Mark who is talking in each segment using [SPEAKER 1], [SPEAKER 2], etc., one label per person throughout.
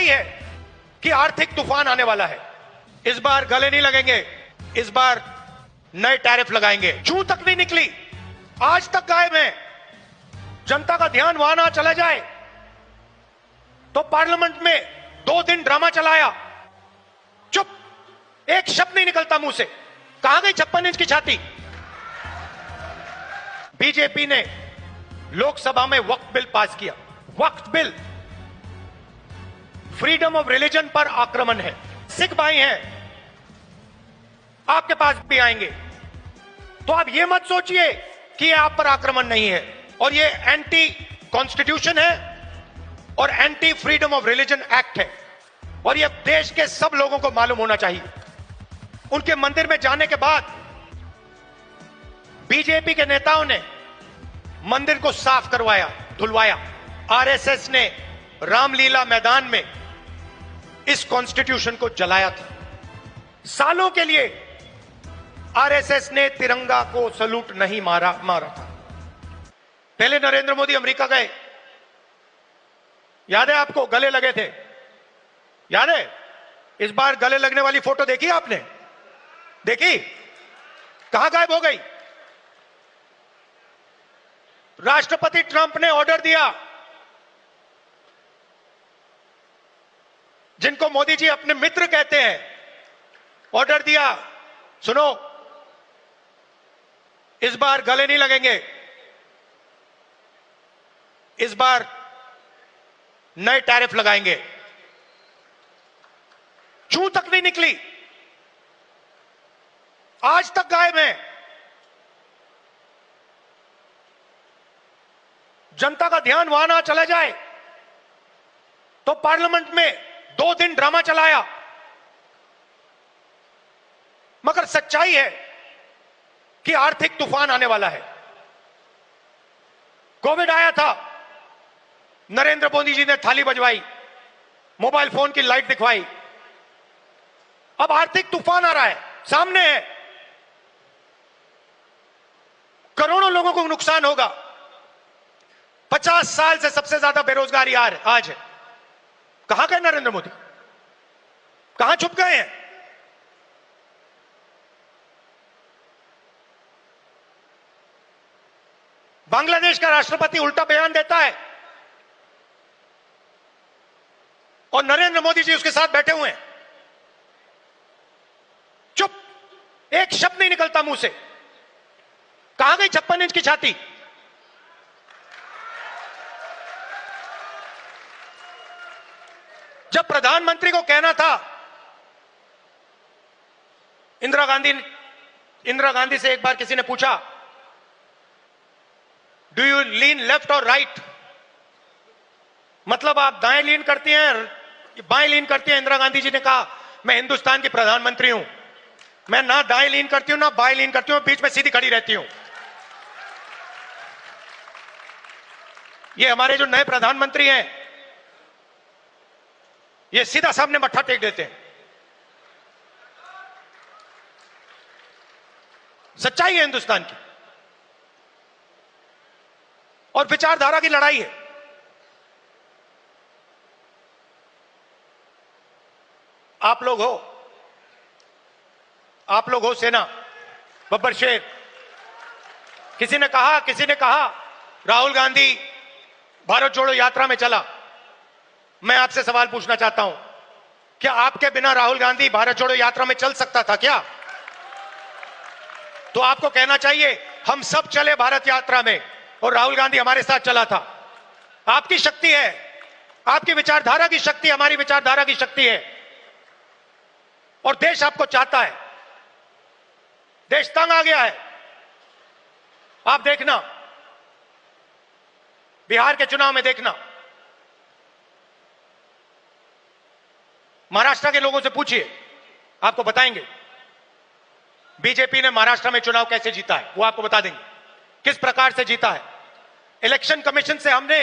[SPEAKER 1] सच्चाई है कि आर्थिक तूफान आने वाला है। इस बार गले नहीं लगेंगे, इस बार नए टैरिफ लगाएंगे। जू तक नहीं निकली, आज तक गायब है। जनता का ध्यान वहां ना चला जाए तो पार्लियामेंट में 2 दिन ड्रामा चलाया, चुप, एक शब्द नहीं निकलता मुंह से। कहां गई 56 इंच की छाती? बीजेपी ने लोकसभा में वक्फ बिल पास किया। वक्फ बिल फ्रीडम ऑफ रिलीजन पर आक्रमण है। सिख भाई हैं, आपके पास भी आएंगे, तो आप ये मत सोचिए कि ये आप पर आक्रमण नहीं है। और ये एंटी कॉन्स्टिट्यूशन है और anti freedom of religion act है, और ये देश के सब लोगों को मालूम होना चाहिए। उनके मंदिर में जाने के बाद बीजेपी के नेताओं ने मंदिर को साफ करवाया, धुलवाया। आरएसएस ने रामलीला मैदान में इस कॉन्स्टिट्यूशन को जलाया था। सालों के लिए आरएसएस ने तिरंगा को सलूट नहीं मारा था। पहले नरेंद्र मोदी अमेरिका गए, याद है आपको, गले लगे थे, याद है? इस बार गले लगने वाली फोटो देखी आपने? देखी? कहां गायब हो गई? राष्ट्रपति ट्रंप ने ऑर्डर दिया, जिनको मोदी जी अपने मित्र कहते हैं, ऑर्डर दिया, सुनो, इस बार गले नहीं लगेंगे, इस बार नए टैरिफ लगाएंगे। जू तक नहीं निकली, आज तक गायब है। जनता का ध्यान वहां ना चला जाए तो पार्लियामेंट में 2 दिन ड्रामा चलाया। मगर सच्चाई है कि आर्थिक तूफान आने वाला है। कोविड आया था, नरेंद्र मोदी जी ने थाली बजवाई, मोबाइल फोन की लाइट दिखवाई। अब आर्थिक तूफान आ रहा है, सामने है, करोड़ों लोगों को नुकसान होगा। 50 साल से सबसे ज्यादा बेरोजगारी आज है। कहां गए नरेंद्र मोदी? कहां छुप गए हैं? बांग्लादेश का राष्ट्रपति उल्टा बयान देता है और नरेंद्र मोदी जी उसके साथ बैठे हुए हैं, चुप, एक शब्द नहीं निकलता मुंह से। कहां गई 56 इंच की छाती? जब प्रधानमंत्री को कहना था, इंदिरा गांधी से एक बार किसी ने पूछा, डू यू लीन लेफ्ट और राइट, मतलब आप दाएं लीन करती हैं बाएं लीन करती हैं? इंदिरा गांधी जी ने कहा, मैं हिंदुस्तान की प्रधानमंत्री हूं, मैं ना दाएं लीन करती हूं ना बाएं लीन करती हूं, बीच में सीधी खड़ी रहती हूं। ये हमारे जो नए प्रधानमंत्री हैं, ये सीधा सामने मत्था टेक देते हैं। सच्चाई है हिंदुस्तान की, और विचारधारा की लड़ाई है। आप लोग हो सेना, बब्बर शेर। किसी ने कहा राहुल गांधी भारत जोड़ो यात्रा में चला। मैं आपसे सवाल पूछना चाहता हूं, क्या आपके बिना राहुल गांधी भारत जोड़ो यात्रा में चल सकता था क्या? तो आपको कहना चाहिए, हम सब चले भारत यात्रा में और राहुल गांधी हमारे साथ चला था। आपकी शक्ति है, आपकी विचारधारा की शक्ति हमारी विचारधारा की शक्ति है, और देश आपको चाहता है। देश तंग आ गया है। आप देखना, बिहार के चुनाव में देखना, महाराष्ट्र के लोगों से पूछिए, आपको बताएंगे बीजेपी ने महाराष्ट्र में चुनाव कैसे जीता है। वो आपको बता देंगे किस प्रकार से जीता है। इलेक्शन कमीशन से हमने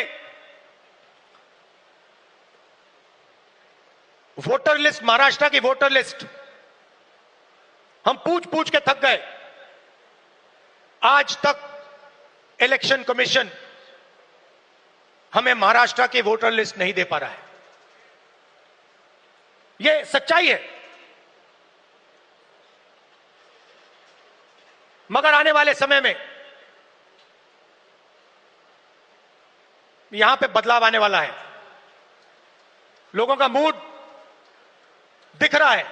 [SPEAKER 1] वोटर लिस्ट, महाराष्ट्र की वोटर लिस्ट हम पूछ पूछ के थक गए। आज तक इलेक्शन कमीशन हमें महाराष्ट्र की वोटर लिस्ट नहीं दे पा रहा है। ये सच्चाई है। मगर आने वाले समय में यहां पे बदलाव आने वाला है। लोगों का मूड दिख रहा है।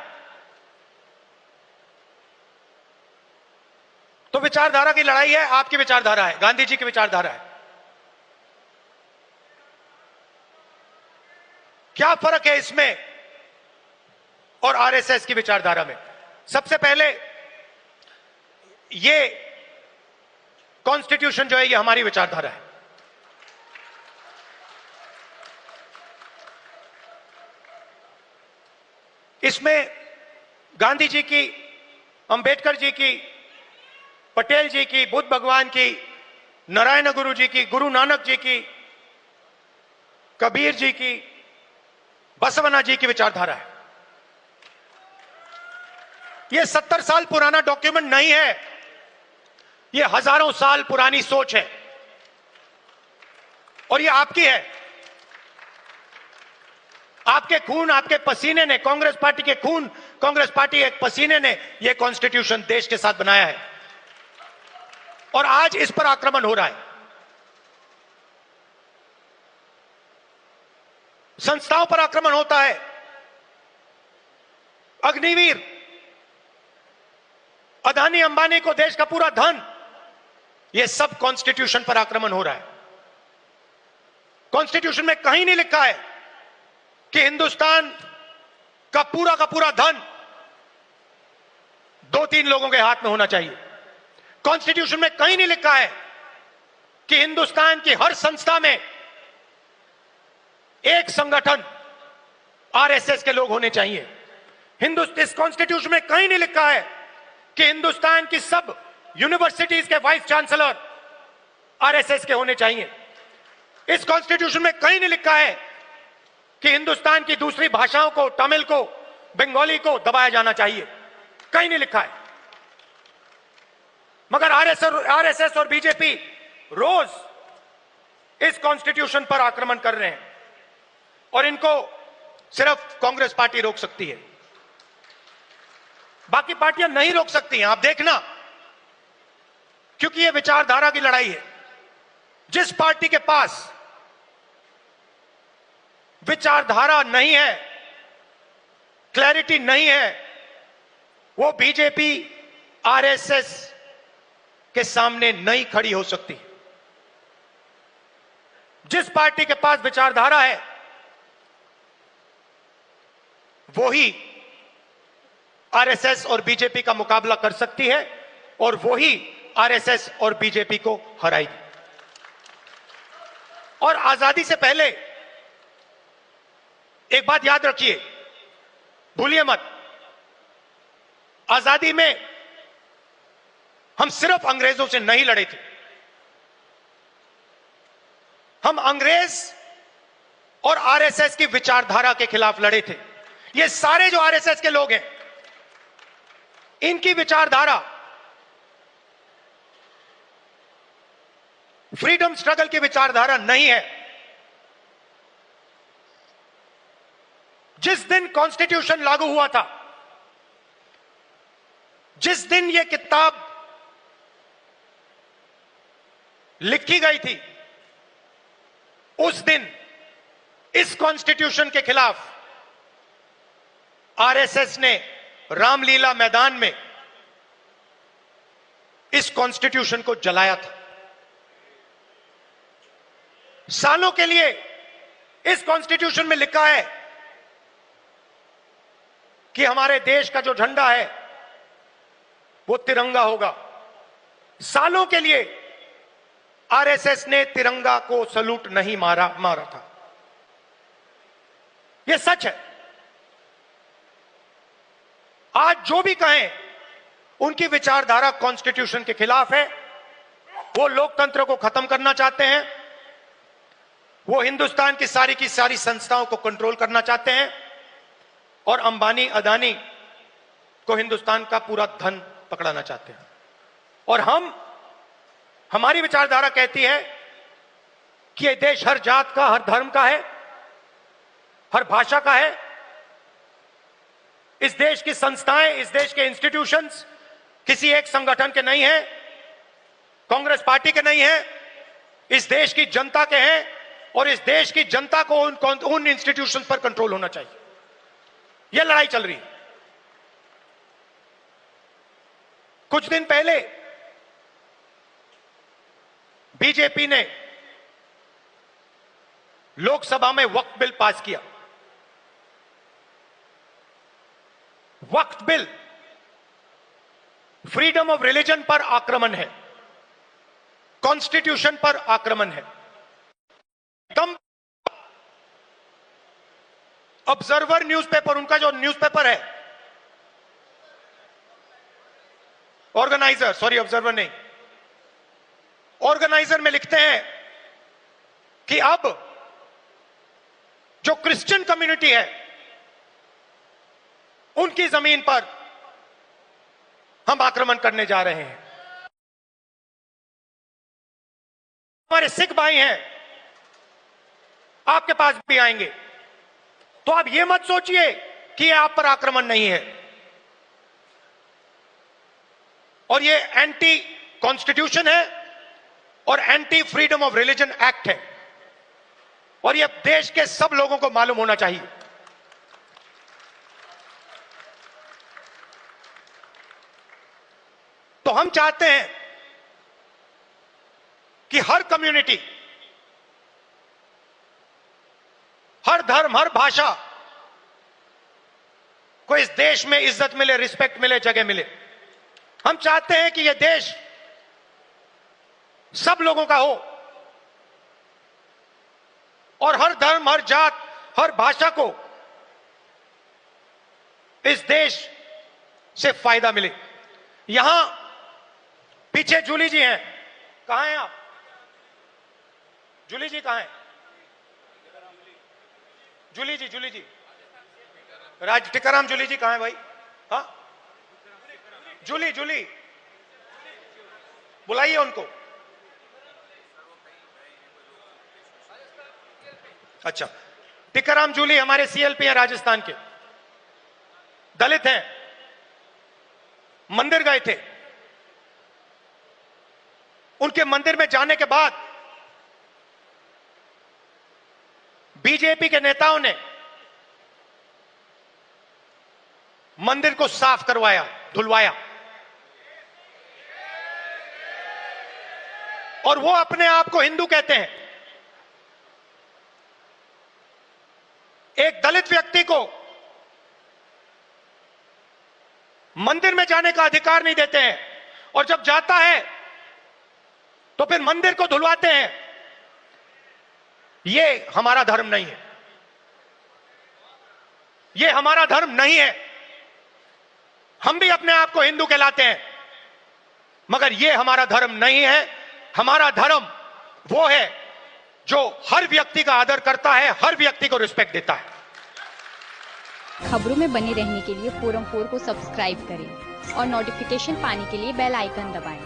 [SPEAKER 1] तो विचारधारा की लड़ाई है, आपकी विचारधारा है, गांधी जी की विचारधारा है। क्या फर्क है इसमें और आरएसएस की विचारधारा में? सबसे पहले ये कॉन्स्टिट्यूशन जो है ये हमारी विचारधारा है। इसमें गांधी जी की, अंबेडकर जी की, पटेल जी की, बुद्ध भगवान की, नारायण गुरु जी की, गुरु नानक जी की, कबीर जी की, बसवना जी की विचारधारा है। यह 70 साल पुराना डॉक्यूमेंट नहीं है, यह हजारों साल पुरानी सोच है और यह आपकी है। आपके खून, आपके पसीने ने, कांग्रेस पार्टी के खून, कांग्रेस पार्टी के पसीने ने यह कॉन्स्टिट्यूशन देश के साथ बनाया है और आज इस पर आक्रमण हो रहा है। संस्थाओं पर आक्रमण होता है। अग्निवीर, अदानी अंबानी को देश का पूरा धन, यह सब कॉन्स्टिट्यूशन पर आक्रमण हो रहा है। कॉन्स्टिट्यूशन में कहीं नहीं लिखा है कि हिंदुस्तान का पूरा धन 2-3 लोगों के हाथ में होना चाहिए। कॉन्स्टिट्यूशन में कहीं नहीं लिखा है कि हिंदुस्तान की हर संस्था में एक संगठन आरएसएस के लोग होने चाहिए। इस कॉन्स्टिट्यूशन में कहीं नहीं लिखा है कि हिंदुस्तान की सब यूनिवर्सिटीज के वाइस चांसलर आरएसएस के होने चाहिए। इस कॉन्स्टिट्यूशन में कहीं नहीं लिखा है कि हिंदुस्तान की दूसरी भाषाओं को, तमिल को, बंगाली को दबाया जाना चाहिए। कहीं नहीं लिखा है। मगर आरएसएस और बीजेपी रोज इस कॉन्स्टिट्यूशन पर आक्रमण कर रहे हैं और इनको सिर्फ कांग्रेस पार्टी रोक सकती है, बाकी पार्टियां नहीं रोक सकती हैं। आप देखना, क्योंकि यह विचारधारा की लड़ाई है। जिस पार्टी के पास विचारधारा नहीं है, क्लैरिटी नहीं है, वो बीजेपी, आरएसएस के सामने नहीं खड़ी हो सकती। जिस पार्टी के पास विचारधारा है वो ही आरएसएस और बीजेपी का मुकाबला कर सकती है और वो ही आरएसएस और बीजेपी को हराएगी। और आजादी से पहले एक बात याद रखिए, भूलिए मत, आजादी में हम सिर्फ अंग्रेजों से नहीं लड़े थे। हम अंग्रेज और आरएसएस की विचारधारा के खिलाफ लड़े थे। ये सारे जो आरएसएस के लोग हैं, इनकी विचारधारा फ्रीडम स्ट्रगल की विचारधारा नहीं है। जिस दिन कॉन्स्टिट्यूशन लागू हुआ था, जिस दिन यह किताब लिखी गई थी, उस दिन इस कॉन्स्टिट्यूशन के खिलाफ आरएसएस ने रामलीला मैदान में इस कॉन्स्टिट्यूशन को जलाया था। सालों के लिए इस कॉन्स्टिट्यूशन में लिखा है कि हमारे देश का जो झंडा है वो तिरंगा होगा। सालों के लिए आरएसएस ने तिरंगा को सलूट नहीं मारा था। यह सच है। आज जो भी कहें, उनकी विचारधारा कॉन्स्टिट्यूशन के खिलाफ है। वो लोकतंत्र को खत्म करना चाहते हैं। वो हिंदुस्तान की सारी संस्थाओं को कंट्रोल करना चाहते हैं और अंबानी, अदानी को हिंदुस्तान का पूरा धन पकड़ाना चाहते हैं। और हमारी विचारधारा कहती है कि यह देश हर जात का, हर धर्म का है, हर भाषा का है इस देश की संस्थाएं, इस देश के इंस्टीट्यूशंस किसी एक संगठन के नहीं हैं, कांग्रेस पार्टी के नहीं हैं, इस देश की जनता के हैं। और इस देश की जनता को उन इंस्टीट्यूशन पर कंट्रोल होना चाहिए। यह लड़ाई चल रही है। कुछ दिन पहले बीजेपी ने लोकसभा में वक्फ बिल पास किया। वक्फ बिल फ्रीडम ऑफ रिलीजन पर आक्रमण है, कॉन्स्टिट्यूशन पर आक्रमण है। एकदम ऑब्जर्वर न्यूज़पेपर, उनका जो न्यूज़पेपर है, ऑर्गेनाइजर, सॉरी ऑब्जर्वर नहीं, ऑर्गेनाइजर में लिखते हैं कि अब जो क्रिश्चियन कम्युनिटी है उनकी जमीन पर हम आक्रमण करने जा रहे हैं। हमारे सिख भाई हैं, आपके पास भी आएंगे। तो आप ये मत सोचिए कि यह आप पर आक्रमण नहीं है। और ये एंटी कॉन्स्टिट्यूशन है और anti freedom of religion act है। और ये देश के सब लोगों को मालूम होना चाहिए। तो हम चाहते हैं कि हर कम्युनिटी, हर धर्म, हर भाषा को इस देश में इज्जत मिले, रिस्पेक्ट मिले, जगह मिले। हम चाहते हैं कि यह देश सब लोगों का हो और हर धर्म, हर जात, हर भाषा को इस देश से फायदा मिले। यहां पीछे जूली जी हैं, कहां हैं आप? जूली जी कहां हैं? जूली जी टिकाराम जूली जी कहां है भाई? हाँ, जूली बुलाइए उनको। अच्छा, टिकाराम जूली हमारे सीएलपी हैं, राजस्थान के, दलित हैं, मंदिर गए थे। उनके मंदिर में जाने के बाद बीजेपी के नेताओं ने मंदिर को साफ करवाया, धुलवाया। और वो अपने आप को हिंदू कहते हैं। एक दलित व्यक्ति को मंदिर में जाने का अधिकार नहीं देते हैं और जब जाता है तो फिर मंदिर को धुलवाते हैं। ये हमारा धर्म नहीं है, ये हमारा धर्म नहीं है। हम भी अपने आप को हिंदू कहलाते हैं, मगर ये हमारा धर्म नहीं है। हमारा धर्म वो है जो हर व्यक्ति का आदर करता है, हर व्यक्ति को रिस्पेक्ट देता है।
[SPEAKER 2] खबरों में बने रहने के लिए फोरम 4 को सब्सक्राइब करें और नोटिफिकेशन पाने के लिए बेल आइकन दबाएं।